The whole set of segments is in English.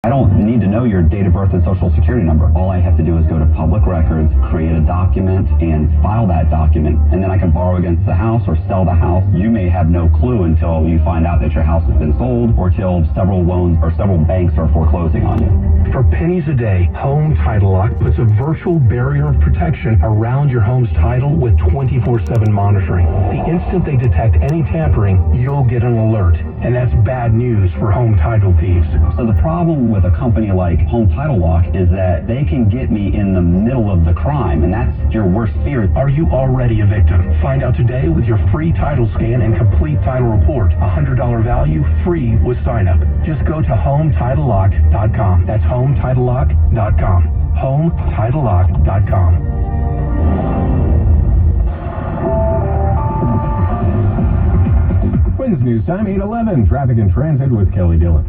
I don't need to know your date of birth and social security number. All I have to do is go to public records, create a document, and file that document, and then I can borrow against the house or sell the house. You may have no clue until you find out that your house has been sold or till several loans or several banks are foreclosing on you. For pennies a day, Home Title Lock puts a virtual barrier of protection around your home's title with 24/7 monitoring. The instant they detect any tampering, you'll get an alert, and that's bad news for home title thieves. So the problem with a company like Home Title Lock is that they can get me in the middle of the crime, and that's your worst fear. Are you already a victim? Find out today with your free title scan and complete title report. $100 value, free with sign up. Just go to HomeTitleLock.com. That's HomeTitleLock.com. HomeTitleLock.com. Wednesday news time, 8:11. Traffic and transit with Kelly Dillon.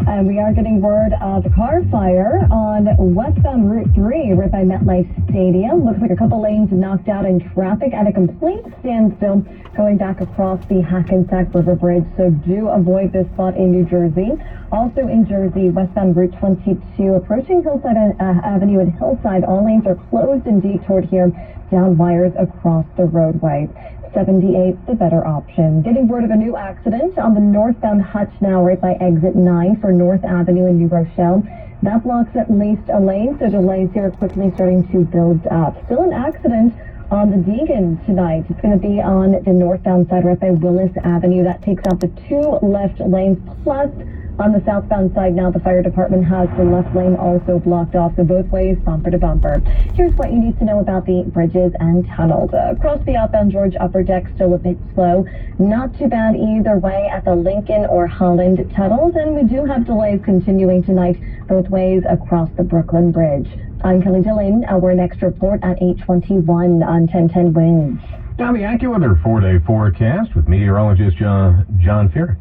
And we are getting word of a car fire on westbound Route 3 right by MetLife Stadium. Looks like a couple lanes knocked out in traffic at a complete standstill going back across the Hackensack River Bridge. So do avoid this spot in New Jersey. Also in Jersey, westbound Route 22 approaching Hillside Avenue and Hillside. All lanes are closed and detoured here. Down wires across the roadway. 78, the better option. Getting word of a new accident on the northbound Hutch now right by exit 9 for North Avenue in New Rochelle. That blocks at least a lane, so delays here are quickly starting to build up. Still an accident on the Deegan tonight. It's going to be on the northbound side right by Willis Avenue. That takes out the 2 left lanes, plus on the southbound side now the fire department has the left lane also blocked off, so both ways bumper to bumper. Here's what you need to know about the bridges and tunnels. Across the outbound George upper deck still a bit slow. Not too bad either way at the Lincoln or Holland tunnels, and we do have delays continuing tonight both ways across the Brooklyn Bridge. I'm Kelly Dillon. Our next report at 8:21 on 1010 Winds. Now the AccuWeather 4-day forecast with meteorologist John Ferry.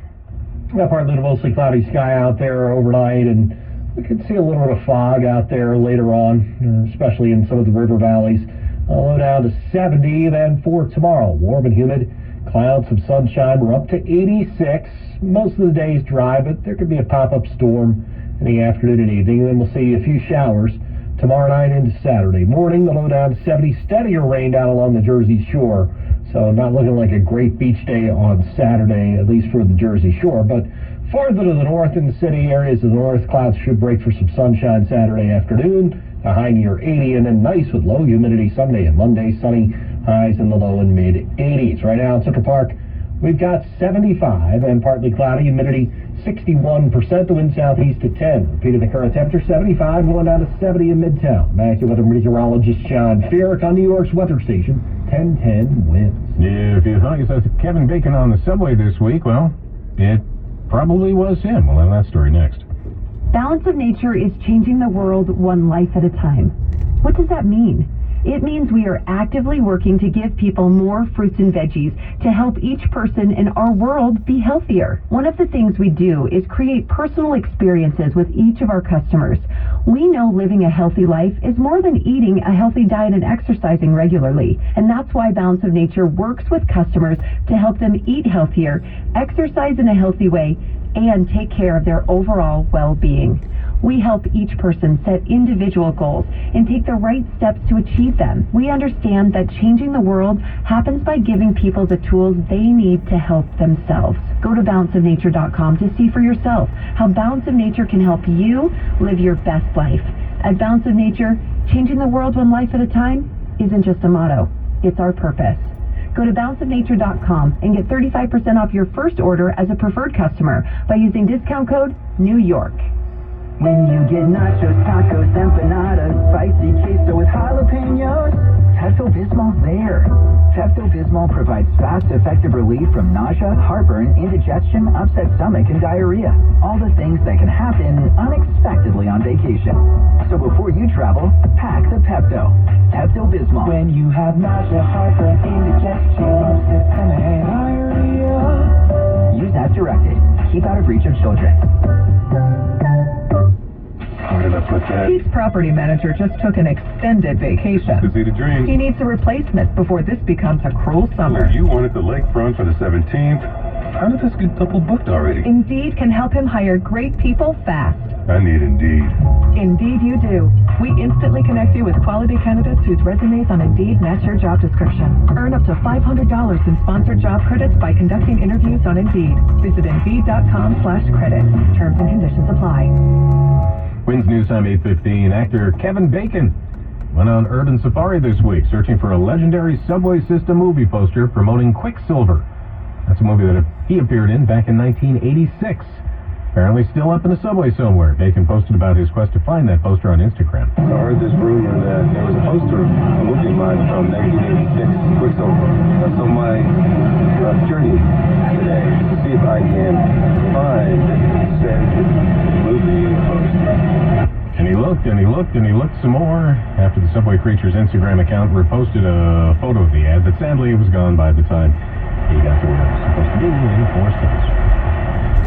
Partly to mostly cloudy sky out there overnight, and we could see a little bit of fog out there later on, especially in some of the river valleys. Low down to 70, then for tomorrow, warm and humid, clouds, some sunshine. We're up to 86. Most of the day's dry, but there could be a pop-up storm in the afternoon and evening. Then we'll see a few showers tomorrow night into Saturday morning. The low down to 70, steadier rain down along the Jersey Shore. So not looking like a great beach day on Saturday, at least for the Jersey Shore. But farther to the north in the city, areas of the north, clouds should break for some sunshine Saturday afternoon. A high near 80, and then nice with low humidity Sunday and Monday. Sunny, highs in the low and mid-80s. Right now in Central Park, we've got 75 and partly cloudy, humidity 61%, the wind southeast at 10. Repeating the current temperature, 75, going down to 70 in Midtown. AccuWeather meteorologist John Ferrick on New York's weather station, 1010 Winds. If you thought you saw Kevin Bacon on the subway this week, well, it probably was him. We'll have that story next. Balance of Nature is changing the world one life at a time. What does that mean? It means we are actively working to give people more fruits and veggies to help each person in our world be healthier. One of the things we do is create personal experiences with each of our customers. We know living a healthy life is more than eating a healthy diet and exercising regularly, and that's why Balance of Nature works with customers to help them eat healthier, exercise in a healthy way, and take care of their overall well-being. We help each person set individual goals and take the right steps to achieve them. We understand that changing the world happens by giving people the tools they need to help themselves. Go to balanceofnature.com to see for yourself how Balance of Nature can help you live your best life. At Balance of Nature, changing the world one life at a time isn't just a motto, it's our purpose. Go to balanceofnature.com and get 35% off your first order as a preferred customer by using discount code New York. When you get nachos, tacos, empanadas, spicy queso with jalapenos, Pepto-Bismol's there. Pepto-Bismol provides fast, effective relief from nausea, heartburn, indigestion, upset stomach, and diarrhea. All the things that can happen unexpectedly on vacation. So before you travel, pack the Pepto. Pepto-Bismol. When you have nausea, heartburn, indigestion, upset stomach, and diarrhea. Use as directed. Keep out of reach of children. Where did I put that? Pete's property manager just took an extended vacation. Is he to drink? He needs a replacement before this becomes a cruel summer. You wanted the lakefront for the 17th. How did this get double booked already? Indeed can help him hire great people fast. I need Indeed. Indeed you do. We instantly connect you with quality candidates whose resumes on Indeed match your job description. Earn up to $500 in sponsored job credits by conducting interviews on Indeed. Visit Indeed.com/credit. Terms and conditions apply. Wins News Time 8:15. Actor Kevin Bacon went on urban safari this week, searching for a legendary subway system movie poster promoting Quicksilver. That's a movie that he appeared in back in 1986. Apparently still up in the subway somewhere. Bacon posted about his quest to find that poster on Instagram. I heard this rumor that there was a poster, a movie of mine from 1986, Quicksilver. So my journey today is to see if I can find said movie poster. And he looked, and he looked, and he looked some more after the Subway Creatures Instagram account reposted a photo of the ad, but sadly it was gone by the time he got to where it was supposed to be in 4 steps.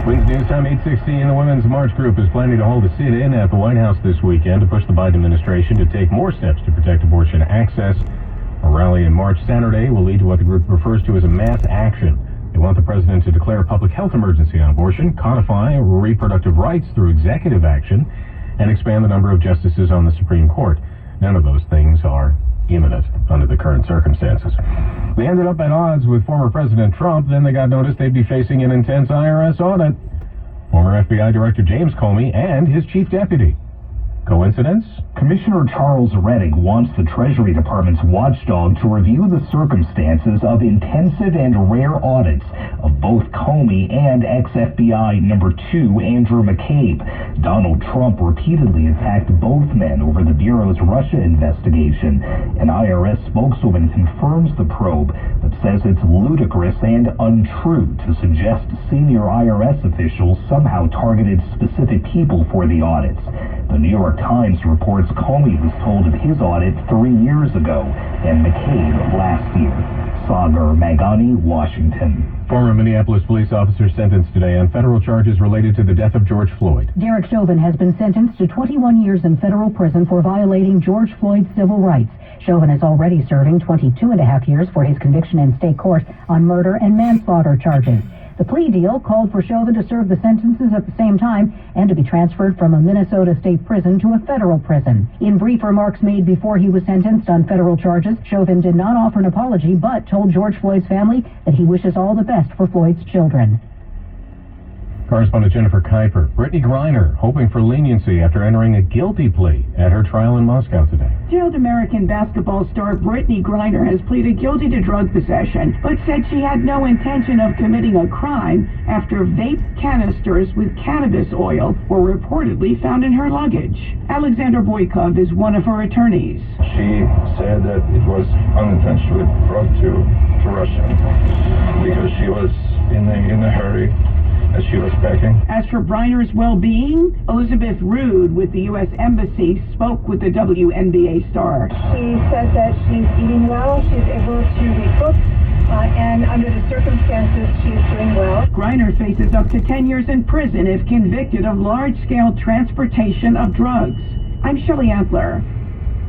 Wins News Time 8:16. The Women's March Group is planning to hold a sit-in at the White House this weekend to push the Biden administration to take more steps to protect abortion access. A rally in March Saturday will lead to what the group refers to as a mass action. They want the president to declare a public health emergency on abortion, codify reproductive rights through executive action, and expand the number of justices on the Supreme Court. None of those things are imminent under the current circumstances. They ended up at odds with former President Trump, then they got noticed they'd be facing an intense IRS audit. Former FBI Director James Comey and his chief deputy. Coincidence? Commissioner Charles Rettig wants the Treasury Department's watchdog to review the circumstances of intensive and rare audits of both Comey and ex-FBI number 2 Andrew McCabe. Donald Trump repeatedly attacked both men over the Bureau's Russia investigation. An IRS spokeswoman confirms the probe, but says it's ludicrous and untrue to suggest senior IRS officials somehow targeted specific people for the audits. The New York Times reports Comey was told of his audit 3 years ago and McCabe last year. Sagar Magani, Washington. Former Minneapolis police officer sentenced today on federal charges related to the death of George Floyd. Derek Chauvin has been sentenced to 21 years in federal prison for violating George Floyd's civil rights. Chauvin is already serving 22.5 years for his conviction in state court on murder and manslaughter charges. The plea deal called for Chauvin to serve the sentences at the same time and to be transferred from a Minnesota state prison to a federal prison. In brief remarks made before he was sentenced on federal charges, Chauvin did not offer an apology but told George Floyd's family that he wishes all the best for Floyd's children. Correspondent Jennifer Kuiper. Brittany Griner hoping for leniency after entering a guilty plea at her trial in Moscow today. Jailed American basketball star Brittany Griner has pleaded guilty to drug possession, but said she had no intention of committing a crime after vape canisters with cannabis oil were reportedly found in her luggage. Alexander Boykov is one of her attorneys. She said that it was unintentionally brought to Russia because she was in a hurry as she was packing. As for Briner's well-being, Elizabeth Rood with the U.S. Embassy spoke with the WNBA star. She says that she's eating well, she's able to recook, and under the circumstances, she's doing well. Griner faces up to 10 years in prison if convicted of large-scale transportation of drugs. I'm Shelley Adler.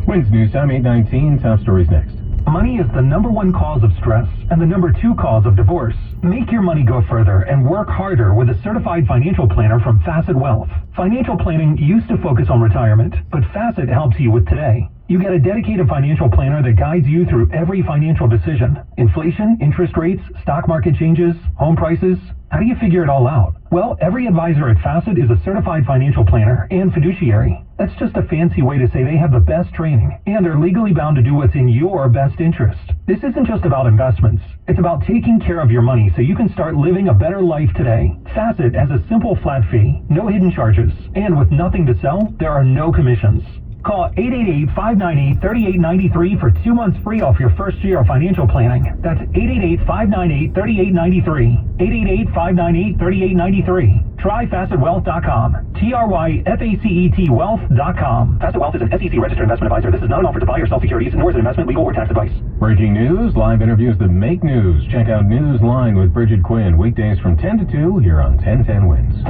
Wins News Time 8:19. Top stories next. Money is the #1 cause of stress and the #2 cause of divorce. Make your money go further and work harder with a certified financial planner from Facet Wealth. Financial planning used to focus on retirement, but Facet helps you with today. You get a dedicated financial planner that guides you through every financial decision. Inflation, interest rates, stock market changes, home prices. How do you figure it all out? Well, every advisor at Facet is a certified financial planner and fiduciary. That's just a fancy way to say they have the best training and are legally bound to do what's in your best interest. This isn't just about investments. It's about taking care of your money so you can start living a better life today. Facet has a simple flat fee, no hidden charges, and with nothing to sell, there are no commissions. Call 888-598-3893 for 2 months free off your first year of financial planning. That's 888-598-3893. 888-598-3893. Try FacetWealth.com. TRYFACET Wealth.com. Facet Wealth is an SEC registered investment advisor. This is not an offer to buy or sell securities, nor is it investment, legal, or tax advice. Breaking news, live interviews that make news. Check out Newsline with Bridget Quinn, weekdays from 10 to 2 here on 1010 Wins.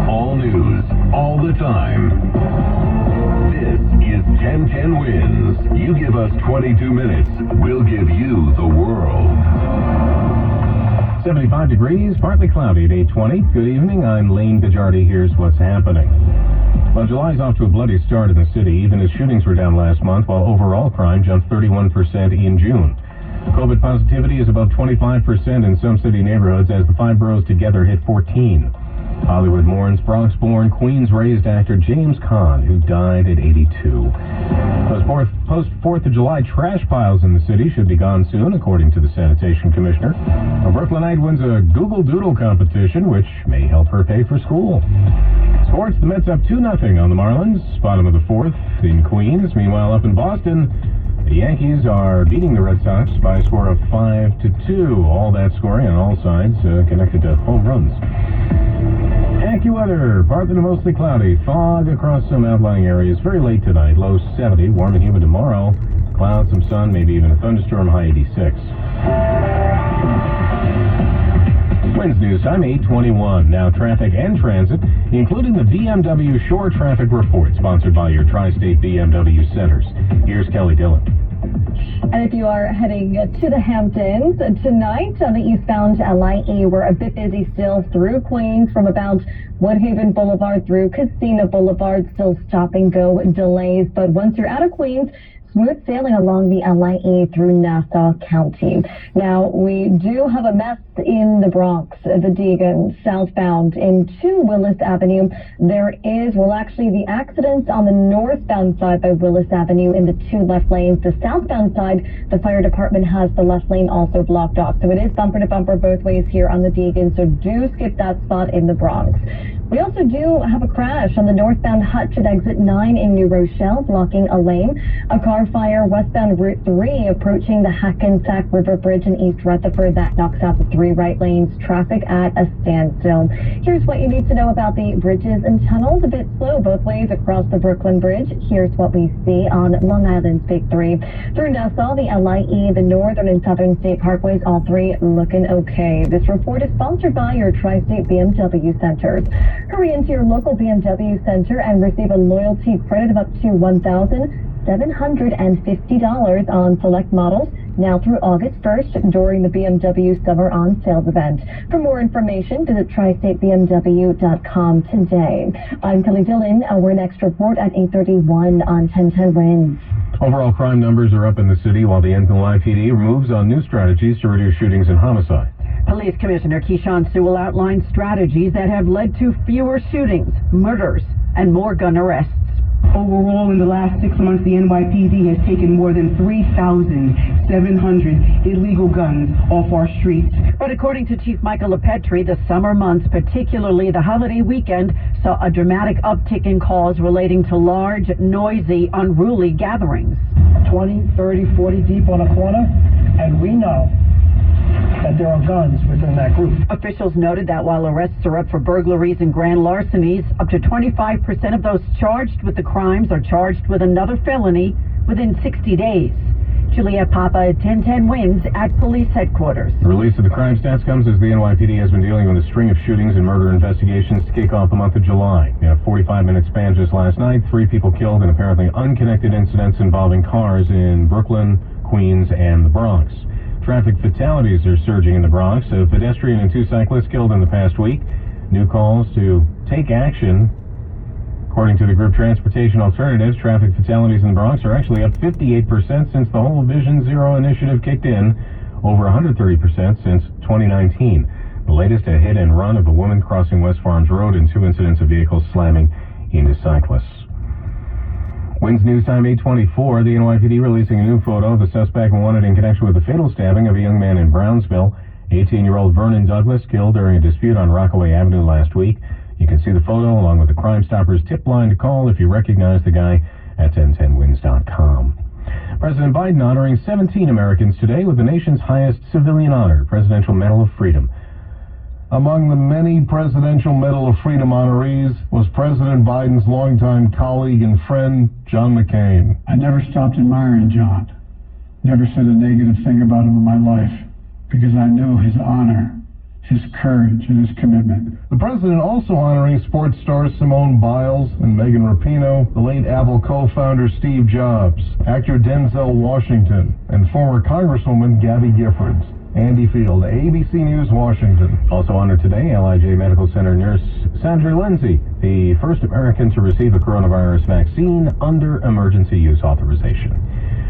All news, all the time. This is 1010 Wins. You give us 22 minutes, we'll give you the world. 75 degrees, partly cloudy at 8:20. Good evening, I'm Lane Gajardi. Here's what's happening. Well, July's off to a bloody start in the city, even as shootings were down last month, while overall crime jumped 31% in June. COVID positivity is above 25% in some city neighborhoods as the 5 boroughs together hit 14. Hollywood mourns Bronx-born, Queens-raised actor James Caan, who died at 82. Those post-4th of July trash piles in the city should be gone soon, according to the Sanitation Commissioner. A Brooklynite wins a Google Doodle competition, which may help her pay for school. Sports, the Mets up 2-0 on the Marlins, bottom of the 4th in Queens. Meanwhile, up in Boston, the Yankees are beating the Red Sox by a score of 5-2. All that scoring on all sides connected to home runs. AccuWeather, partly to mostly cloudy. Fog across some outlying areas. Very late tonight, low 70. Warm and humid tomorrow. Clouds, some sun, maybe even a thunderstorm, high 86. Winds news time, 8:21. Now traffic and transit, including the BMW Shore Traffic Report, sponsored by your Tri-State BMW Centers. Here's Kelly Dillon. And if you are heading to the Hamptons tonight on the eastbound LIE, we're a bit busy still through Queens from about Woodhaven Boulevard through Casino Boulevard, still stop and go delays. But once you're out of Queens, smooth sailing along the LIE through Nassau County. Now, we do have a mess in the Bronx, the Deegan, southbound into Willis Avenue. There is, well, actually, the accidents on the northbound side by Willis Avenue in the 2 left lanes. The southbound side, the fire department has the left lane also blocked off. So it is bumper to bumper both ways here on the Deegan, so do skip that spot in the Bronx. We also do have a crash on the northbound Hutch at exit 9 in New Rochelle, blocking a lane. A car fire westbound Route 3 approaching the Hackensack River Bridge in East Rutherford. That knocks out the 3 right lanes. Traffic at a standstill. Here's what you need to know about the bridges and tunnels. A bit slow both ways across the Brooklyn Bridge. Here's what we see on Long Island's Big 3. Through Nassau, the LIE, the Northern and Southern State Parkways, all 3 looking okay. This report is sponsored by your Tri-State BMW Centers. Hurry into your local BMW Center and receive a loyalty credit of up to $1,750 on select models now through August 1st during the BMW Summer On Sales event. For more information, visit tristatebmw.com today. I'm Kelly Dillon. Our next report at 8:31 on 1010 Wins. Overall crime numbers are up in the city while the NYPD moves on new strategies to reduce shootings and homicide. Police Commissioner Keyshawn Sewell outlined strategies that have led to fewer shootings, murders, and more gun arrests. Overall, in the last 6 months, the NYPD has taken more than 3,700 illegal guns off our streets. But according to Chief Michael LePetri, the summer months, particularly the holiday weekend, saw a dramatic uptick in calls relating to large, noisy, unruly gatherings. 20, 30, 40 deep on a corner, and we know that there are guns within that group. Officials noted that while arrests are up for burglaries and grand larcenies, up to 25% of those charged with the crimes are charged with another felony within 60 days. Juliet Papa at 1010 Wins at police headquarters. The release of the crime stats comes as the NYPD has been dealing with a string of shootings and murder investigations to kick off the month of July. In a 45-minute span just last night, 3 people killed in apparently unconnected incidents involving cars in Brooklyn, Queens, and the Bronx. Traffic fatalities are surging in the Bronx. A pedestrian and 2 cyclists killed in the past week. New calls to take action. According to the group Transportation Alternatives, traffic fatalities in the Bronx are actually up 58% since the whole Vision Zero initiative kicked in, over 130% since 2019. The latest, a hit and run of a woman crossing West Farms Road and 2 incidents of vehicles slamming into cyclists. Wins News Time 8:24. The NYPD releasing a new photo of the suspect wanted in connection with the fatal stabbing of a young man in Brownsville. 18-year-old Vernon Douglas killed during a dispute on Rockaway Avenue last week. You can see the photo along with the Crime Stoppers tip line to call if you recognize the guy at 1010wins.com. President Biden honoring 17 Americans today with the nation's highest civilian honor, Presidential Medal of Freedom. Among the many Presidential Medal of Freedom honorees was President Biden's longtime colleague and friend, John McCain. I never stopped admiring John. Never said a negative thing about him in my life because I knew his honor, his courage, and his commitment. The president also honoring sports stars Simone Biles and Megan Rapinoe, the late Apple co-founder Steve Jobs, actor Denzel Washington, and former Congresswoman Gabby Giffords. Andy Field, ABC News, Washington. Also honored today, LIJ Medical Center nurse Sandra Lindsay, the first American to receive a coronavirus vaccine under emergency use authorization.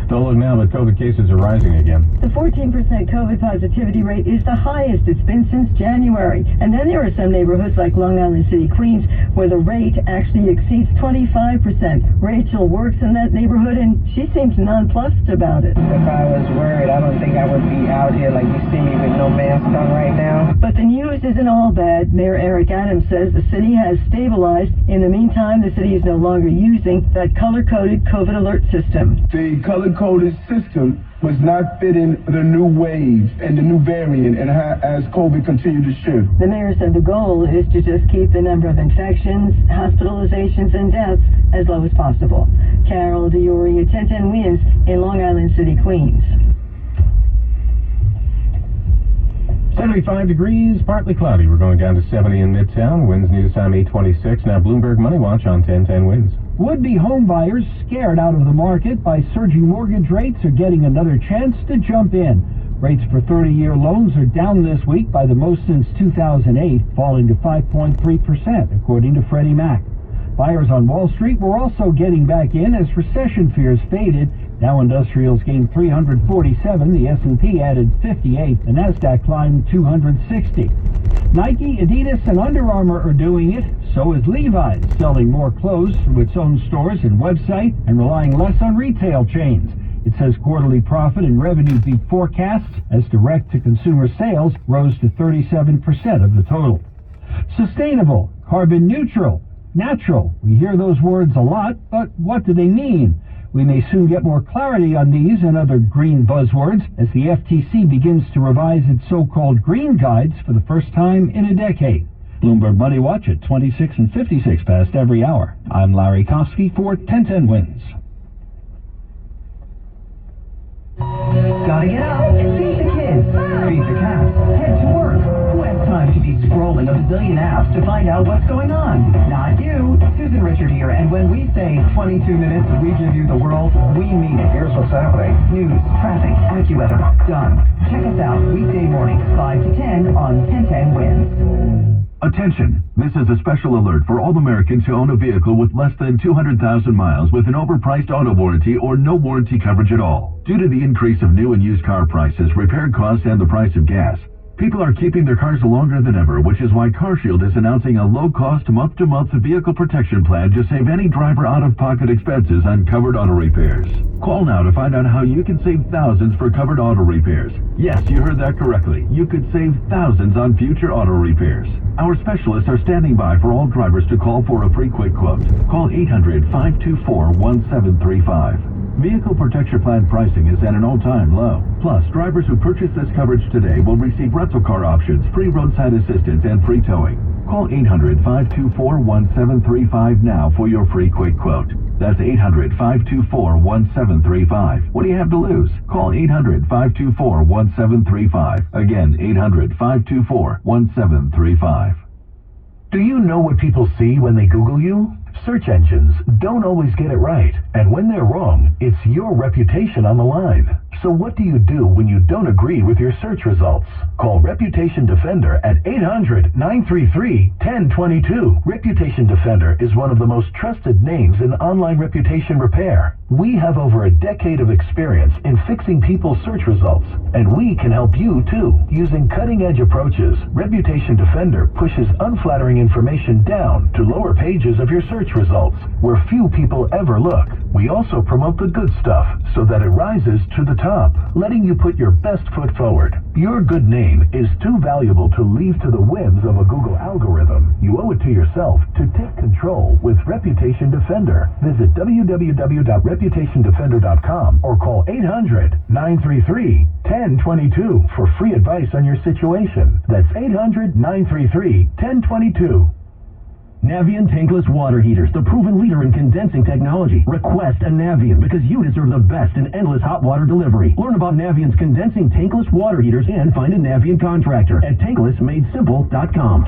Don't look now, but COVID cases are rising again. The 14% COVID positivity rate is the highest it's been since January. And then there are some neighborhoods like Long Island City, Queens, where the rate actually exceeds 25%. Rachel works in that neighborhood, and she seems nonplussed about it. If I was worried, I don't think I would be out here like you see me with no mask on right now. But the news isn't all bad. Mayor Eric Adams says the city has stabilized. In the meantime, the city is no longer using that color-coded COVID alert system. The color-coded system was not fitting the new wave and the new variant, and as COVID continued to shift. The mayor said the goal is to just keep the number of infections, hospitalizations, and deaths as low as possible. Carol DeOria, 1010 Wins in Long Island City, Queens. 75 degrees, partly cloudy. We're going down to 70 in Midtown. Winds news time 8:26. Now Bloomberg Money Watch on 1010 Wins. Would-be home buyers scared out of the market by surging mortgage rates are getting another chance to jump in. Rates for 30-year loans are down this week by the most since 2008, falling to 5.3%, according to Freddie Mac. Buyers on Wall Street were also getting back in as recession fears faded. Dow Industrials gained 347, the S&P added 58, the Nasdaq climbed 260. Nike, Adidas, and Under Armour are doing it. So is Levi's, selling more clothes through its own stores and website and relying less on retail chains. It says quarterly profit and revenue beat forecasts as direct-to-consumer sales rose to 37% of the total. Sustainable, carbon neutral, natural. We hear those words a lot, but what do they mean? We may soon get more clarity on these and other green buzzwords as the FTC begins to revise its so-called green guides for the first time in a decade. Bloomberg Money Watch at 26 and 56 past every hour. I'm Larry Kofsky for 1010 Wins. Gotta get up, feed the kids, feed the cats, head to work. Who has time to be scrolling a bazillion apps to find out what's going on? Not you. Susan Richard here, and when we say 22 minutes, we give you the world, we mean it. Here's what's happening. News, traffic, AccuWeather, done. Check us out weekday mornings 5 to 10 on 1010 Wins. Attention! This is a special alert for all Americans who own a vehicle with less than 200,000 miles with an overpriced auto warranty or no warranty coverage at all. Due to the increase of new and used car prices, repair costs, and the price of gas, people are keeping their cars longer than ever, which is why CarShield is announcing a low-cost month-to-month vehicle protection plan to save any driver out-of-pocket expenses on covered auto repairs. Call now to find out how you can save thousands for covered auto repairs. Yes, you heard that correctly. You could save thousands on future auto repairs. Our specialists are standing by for all drivers to call for a free quick quote. Call 800-524-1735. Vehicle protection plan pricing is at an all-time low. Plus, drivers who purchase this coverage today will receive rental car options, free roadside assistance, and free towing. Call 800-524-1735 now for your free quick quote. That's 800-524-1735. What do you have to lose? Call 800-524-1735. Again, 800-524-1735. Do you know what people see when they Google you? Search engines don't always get it right, and when they're wrong, it's your reputation on the line. So what do you do when you don't agree with your search results? Call Reputation Defender at 800-933-1022. Reputation Defender is one of the most trusted names in online reputation repair. We have over a decade of experience in fixing people's search results, and we can help you too. Using cutting-edge approaches, Reputation Defender pushes unflattering information down to lower pages of your search results, where few people ever look. We also promote the good stuff so that it rises to the top, letting you put your best foot forward. Your good name is too valuable to leave to the whims of a Google algorithm. You owe it to yourself to take control with Reputation Defender. Visit www.reputationdefender.com or call 800-933-1022 for free advice on your situation. That's 800-933-1022. Navien tankless water heaters, the proven leader in condensing technology. Request a Navien because you deserve the best in endless hot water delivery. Learn about Navien's condensing tankless water heaters and find a Navien contractor at tanklessmadesimple.com.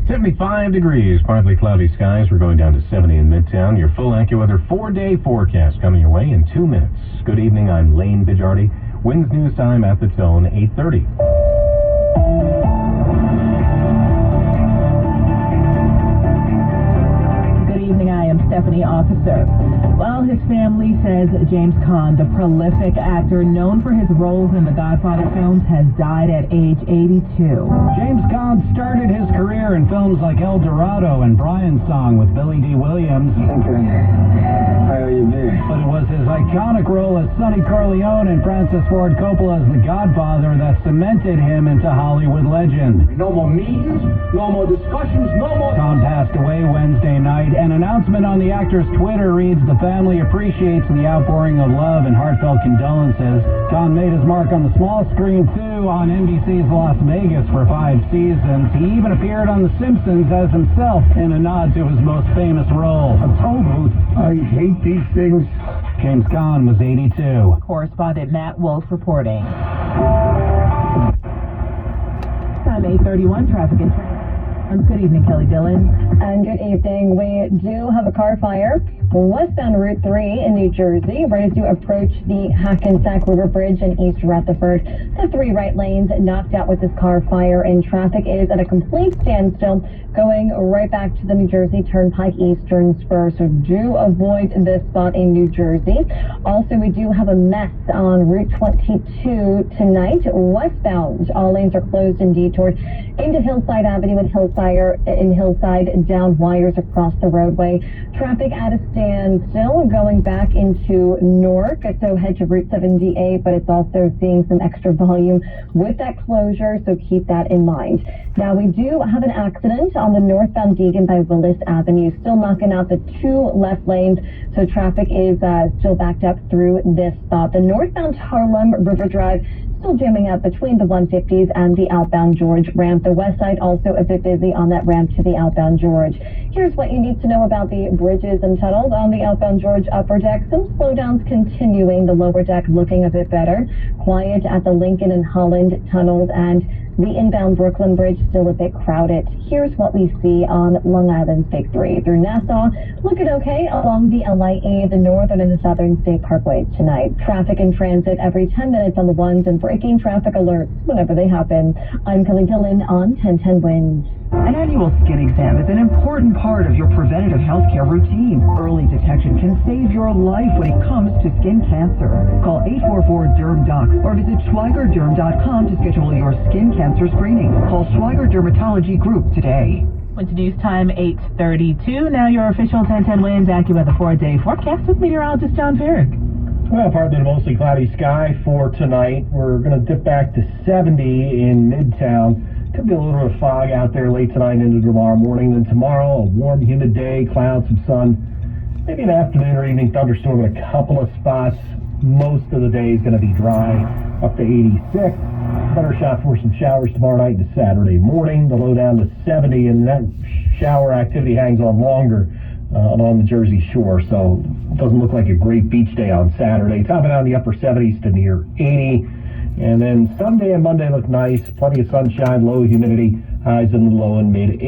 75 degrees, partly cloudy skies. We're going down to 70 in Midtown. Your full AccuWeather 4-day forecast coming your way in 2 minutes. Good evening, I'm Lane Bijardi. Winds news time at the tone 8:30. Good evening, I am Stephanie Officer. Well, his family says James Caan, the prolific actor known for his roles in the Godfather films, has died at age 82. James Caan started his career in films like El Dorado and Brian's Song with Billy D. Williams. How you been? But it was his iconic role as Sonny Corleone in Francis Ford Coppola's The Godfather that cemented him into Hollywood legend. No more meetings, no more discussions, no more... Caan passed away Wednesday night. An announcement on the actor's Twitter reads, "The family appreciates the outpouring of love and heartfelt condolences." Caan made his mark on the small screen, too, on NBC's Las Vegas for 5 seasons. He even appeared on The Simpsons as himself in a nod to his most famous role. I'm told you, I hate these things. James Caan was 82. Correspondent Matt Wolf reporting. Time 8:31, traffic and good evening, Kelly Dillon. And good evening. We do have a car fire westbound Route 3 in New Jersey, right as you approach the Hackensack River Bridge in East Rutherford. The 3 right lanes knocked out with this car fire, and traffic is at a complete standstill going right back to the New Jersey Turnpike Eastern Spur, so do avoid this spot in New Jersey. Also, we do have a mess on Route 22 tonight, westbound. All lanes are closed and detoured into Hillside Avenue and Hillside, down wires across the roadway. Traffic at a standstill going back into Newark, so head to Route 78, but it's also seeing some extra volume with that closure, so keep that in mind. Now, we do have an accident on the northbound Deegan by Willis Avenue, still knocking out the 2 left lanes, so traffic is still backed up through this spot. The northbound Harlem River Drive still jamming up between the 150s and the outbound George ramp. The west side also a bit busy on that ramp to the outbound George. Here's what you need to know about the bridges and tunnels on the outbound George upper deck. Some slowdowns continuing. The lower deck looking a bit better. Quiet at the Lincoln and Holland tunnels, and the inbound Brooklyn Bridge still a bit crowded. Here's what we see on Long Island's Big 3. Through Nassau, looking okay along the LIA, the northern and the southern state parkways tonight. Traffic in transit every 10 minutes on the ones and breaking traffic alerts whenever they happen. I'm Kelly Dillon on 1010 Winds. An annual skin exam is an important part of your preventative healthcare routine. Early detection can save your life when it comes to skin cancer. Call 844-DERM-DOC or visit SchweigerDerm.com to schedule your skin cancer screening. Call Schweiger Dermatology Group today. Went to news time 8:32. Now your official 1010 Winds AccuWeather 4-day forecast with meteorologist John Farrick. Well, partly to mostly cloudy sky for tonight. We're going to dip back to 70 in Midtown. Could be a little bit of fog out there late tonight into tomorrow morning. Then tomorrow, a warm, humid day, clouds, some sun. Maybe an afternoon or evening thunderstorm in a couple of spots. Most of the day is going to be dry, up to 86. Better shot for some showers tomorrow night into Saturday morning. The low down to 70, and that shower activity hangs on longer along the Jersey Shore, so it doesn't look like a great beach day on Saturday. Topping out in the upper 70s to near 80. And then Sunday and Monday look nice. Plenty of sunshine, low humidity, highs in the low and mid 80s.